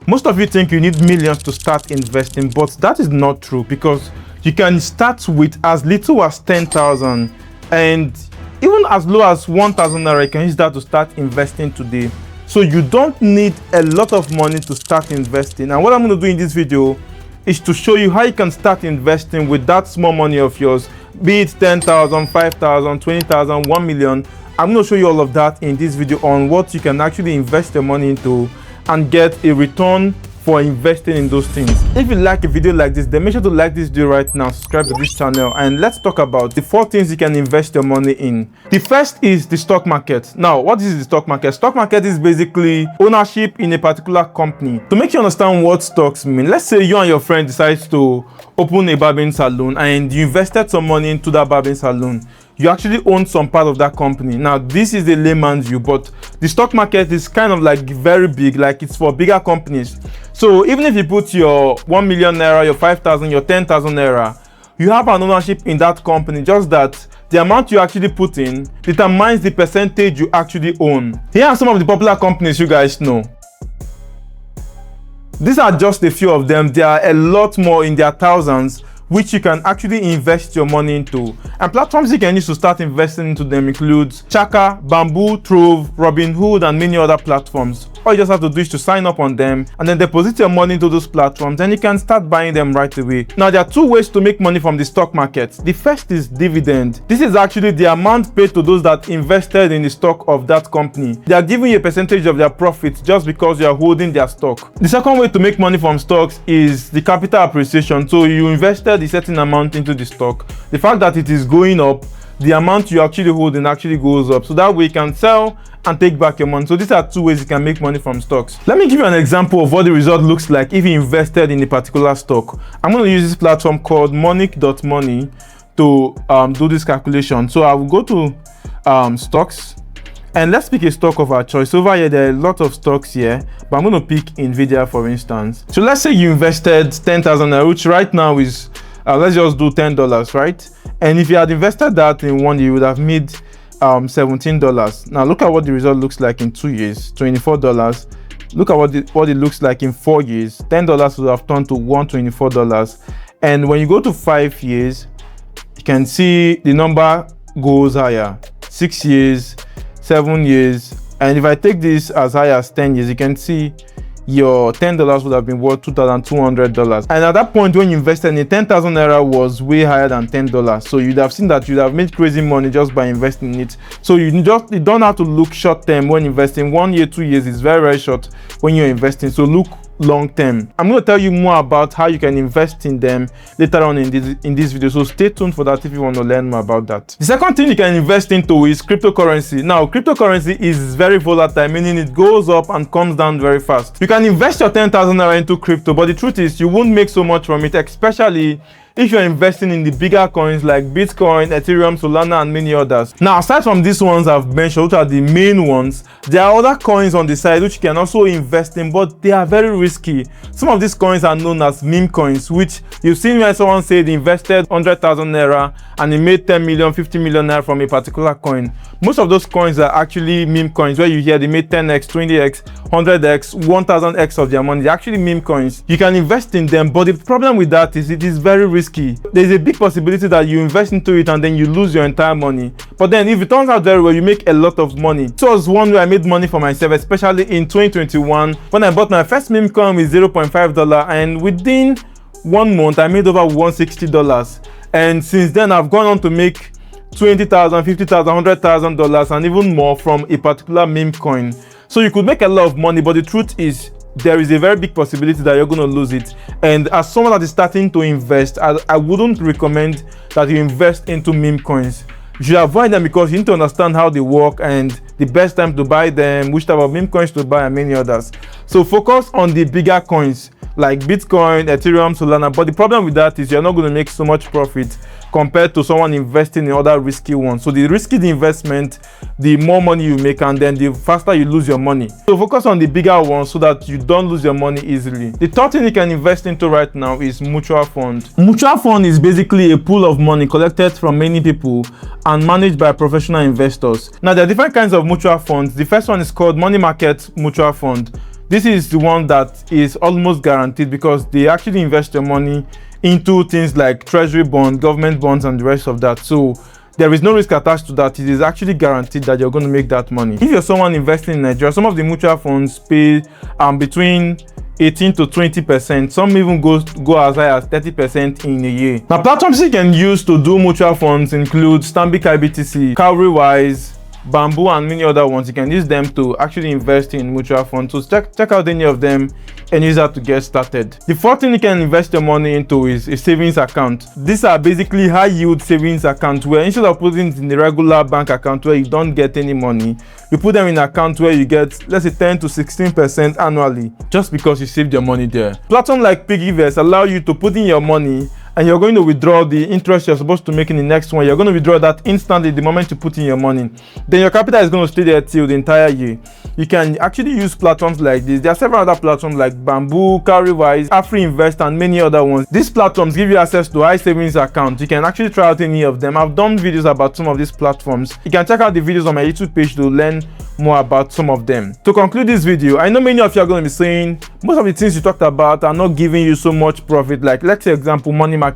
Most of you think you need millions to start investing, but that is not true, because you can start with as little as 10,000, and even as low as 1,000 naira. You can use that to start investing today. So you don't need a lot of money to start investing. And what I'm going to do in this video is to show you how you can start investing with that small money of yours, be it 10,000, 5,000, 20,000, 1 million. I'm going to show you all of that in this video on what you can actually invest your money into and get a return for investing in those things. If you like a video like this, then make sure to like this video right now, subscribe to this channel, and let's talk about the 4 things you can invest your money in. The first is the stock market. Now, what is the stock market? Stock market is basically ownership in a particular company. To make you understand what stocks mean, let's say you and your friend decide to open a barbering salon and you invested some money into that barbering salon. You actually own some part of that company. Now, this is the layman's view, but the stock market is kind of like very big, like it's for bigger companies. So even if you put your 1 million naira, your 5,000, your 10,000 naira, you have an ownership in that company, just that the amount you actually put in determines the percentage you actually own. Here are some of the popular companies you guys know. These are just a few of them. There are a lot more in their thousands, which you can actually invest your money into. And platforms you can use to start investing into them includes Chaka, Bamboo, Trove, Robinhood, and many other platforms. All you just have to do is to sign up on them and then deposit your money into those platforms, and you can start buying them right away. Now, there are 2 ways to make money from the stock market. The first is dividend. This is actually the amount paid to those that invested in the stock of that company. They are giving you a percentage of their profits just because you are holding their stock. The second way to make money from stocks is the capital appreciation. So you invested a certain amount into the stock. The fact that it is going up, the amount you actually holding actually goes up. So that way you can sell and take back your money. So these are 2 ways you can make money from stocks. Let me give you an example of what the result looks like if you invested in a particular stock. I'm going to use this platform called monic.money to do this calculation. So I will go to stocks, and let's pick a stock of our choice. Over here, there are a lot of stocks here, but I'm going to pick Nvidia, for instance. So let's say you invested 10,000, which right now is, let's just do $10, right? And if you had invested that in 1 year, you would have made $17. Now look at what the result looks like in 2 years, $24. Look at what it looks like in 4 years. $10 would have turned to $124. And when you go to 5 years, you can see the number goes higher. 6 years, 7 years, and if I take this as high as 10 years, you can see your $10 would have been worth $2,200. And at that point, when you invested in it, 10,000 naira was way higher than $10. So you'd have seen that you'd have made crazy money just by investing in it. So you don't have to look short term when investing. 1 year, 2 years is very, very short when you're investing. So look long term. I'm going to tell you more about how you can invest in them later on in this video, so stay tuned for that if you want to learn more about that. The second thing you can invest into is cryptocurrency. Now, cryptocurrency is very volatile, meaning it goes up and comes down very fast. You can invest your 10,000 naira into crypto, but the truth is you won't make so much from it, especially if you're investing in the bigger coins like Bitcoin, Ethereum, Solana, and many others. Now, aside from these ones I've mentioned, which are the main ones, there are other coins on the side which you can also invest in, but they are very risky. Some of these coins are known as meme coins, which you've seen when someone said they invested 100,000 naira and they made 10 million, 50 million naira from a particular coin. Most of those coins are actually meme coins, where you hear they made 10x, 20x, 100x, 1000x of their money. They're actually meme coins. You can invest in them, but the problem with that is it is very risky. There's a big possibility that you invest into it and then you lose your entire money. But then if it turns out very well, you make a lot of money. So it was one way I made money for myself, especially in 2021 when I bought my first meme coin with $0.5, and within 1 month I made over $160. And since then I've gone on to make $20,000, $50,000, $100,000 and even more from a particular meme coin. So you could make a lot of money, but the truth is there is a very big possibility that you're going to lose it. And as someone that is starting to invest, I wouldn't recommend that you invest into meme coins. You should avoid them because you need to understand how they work and the best time to buy them, which type of meme coins to buy, and many others. So focus on the bigger coins like Bitcoin, Ethereum, Solana. But the problem with that is you're not going to make so much profit compared to someone investing in other risky ones. So the risky the investment, the more money you make, and then the faster you lose your money. So focus on the bigger ones so that you don't lose your money easily. The third thing you can invest into right now is mutual fund. Mutual fund is basically a pool of money collected from many people and managed by professional investors. Now, there are different kinds of mutual funds. The first one is called money market mutual fund. This is the one that is almost guaranteed because they actually invest your money into things like treasury bonds, government bonds, and the rest of that. So there is no risk attached to that. It is actually guaranteed that you're going to make that money. If you're someone investing in Nigeria, some of the mutual funds pay between 18 to 20%. Some even go as high as 30% in a year. Now, platforms you can use to do mutual funds include Stanbic IBTC, Cowrywise, Bamboo, and many other ones. You can use them to actually invest in mutual funds. So check out any of them and use that to get started. The fourth thing you can invest your money into is a savings account. These are basically high yield savings accounts where instead of putting it in a regular bank account where you don't get any money, you put them in an account where you get, let's say, 10 to 16% annually just because you saved your money there. Platforms like Piggyvest allow you to put in your money and you're going to withdraw the interest you're supposed to make in the next one. You're going to withdraw that instantly the moment you put in your money. Then your capital is going to stay there till the entire year. You can actually use platforms like this. There are several other platforms like Bamboo, Cowrywise, AfriInvest, and many other ones. These platforms give you access to high savings accounts. You can actually try out any of them. I've done videos about some of these platforms. You can check out the videos on my YouTube page to learn more about some of them. To conclude this video, I know many of you are going to be saying most of the things you talked about are not giving you so much profit. Like, let's say example, money market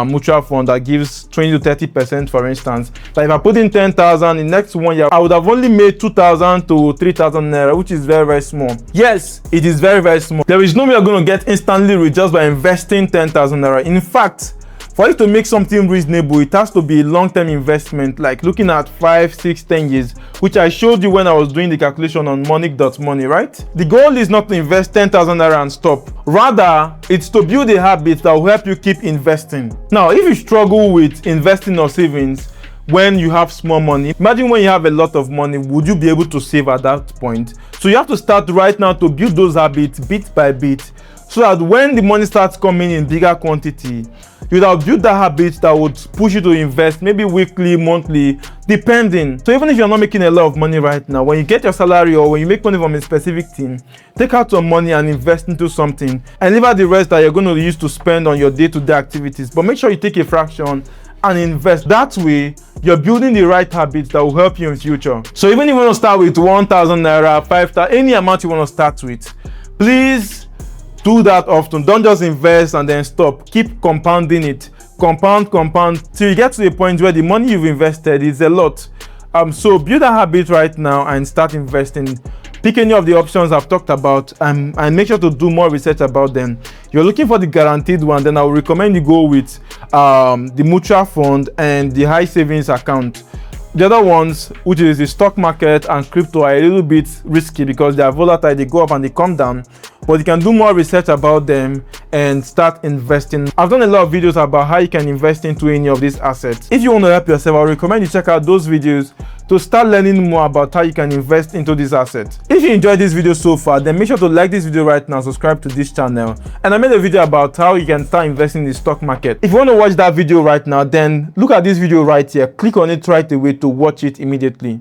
mutual fund that gives 20 to 30%, for instance. Like if I put in 10,000 in next 1 year, I would have only made 2,000 to 3,000 naira, which is very, very small. Yes, it is very, very small. There is no way you're going to get instantly rich just by investing 10,000 naira. In fact, for you to make something reasonable, it has to be a long-term investment, like looking at 5, 6, 10 years, which I showed you when I was doing the calculation on money.money, right? The goal is not to invest 10,000 naira and stop. Rather, it's to build a habit that will help you keep investing. Now, if you struggle with investing or savings when you have small money, imagine when you have a lot of money, would you be able to save at that point? So you have to start right now to build those habits bit by bit, so that when the money starts coming in bigger quantity, you have built that habit that would push you to invest maybe weekly, monthly, depending. So even if you're not making a lot of money right now, when you get your salary or when you make money from a specific thing, take out some money and invest into something and leave out the rest that you're going to use to spend on your day-to-day activities. But make sure you take a fraction and invest. That way, you're building the right habits that will help you in future. So even if you want to start with 1,000 naira, 5,000, any amount you want to start with, please do that often. Don't just invest and then stop. Keep compounding it. Compound till you get to a point where the money you've invested is a lot. So build a habit right now and start investing. Pick any of the options I've talked about and make sure to do more research about them. You're looking for the guaranteed one, then I would recommend you go with the mutual fund and the high savings account. The other ones, which is the stock market and crypto, are a little bit risky because they are volatile, they go up and they come down. But you can do more research about them and start investing. I've done a lot of videos about how you can invest into any of these assets. If you want to help yourself, I recommend you check out those videos to start learning more about how you can invest into these assets. If you enjoyed this video so far, then make sure to like this video right now, subscribe to this channel. And I made a video about how you can start investing in the stock market. If you want to watch that video right now, then look at this video right here. Click on it right away to watch it immediately.